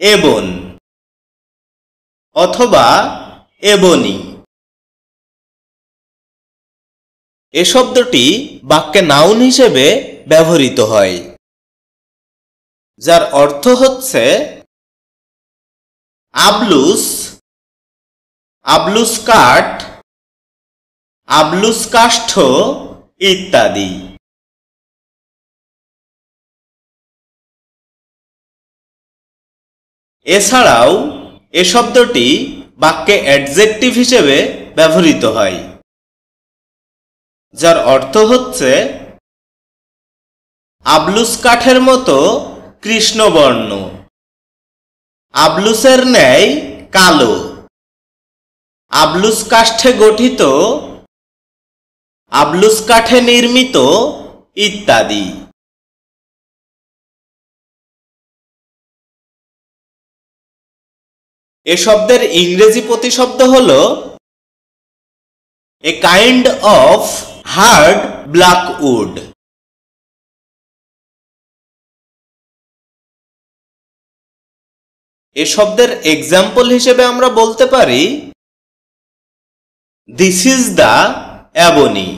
এবন অথবা এবনি। এ শব্দটি বাক্যে নাউন হিসেবে ব্যবহৃত হয়, যার অর্থ হচ্ছে আবলুস, আবলুস কাঠ, আবলুস কাষ্ঠ ইত্যাদি। এছাড়াও এ শব্দটি বাক্যে অ্যাডজেক্টিভ হিসেবে ব্যবহৃত হয়, যার অর্থ হচ্ছে আবলুস কাঠের মতো কৃষ্ণবর্ণ, আবলুসের ন্যায় কালো, আবলুস কাষ্ঠে গঠিত, আবলুস কাঠে নির্মিত ইত্যাদি। এ শব্দের ইংরেজি প্রতিশব্দ হল a kind of hard black wood. এ শব্দের এক্সাম্পল হিসেবে আমরা বলতে পারি দিস ইজ দ্য এবনি।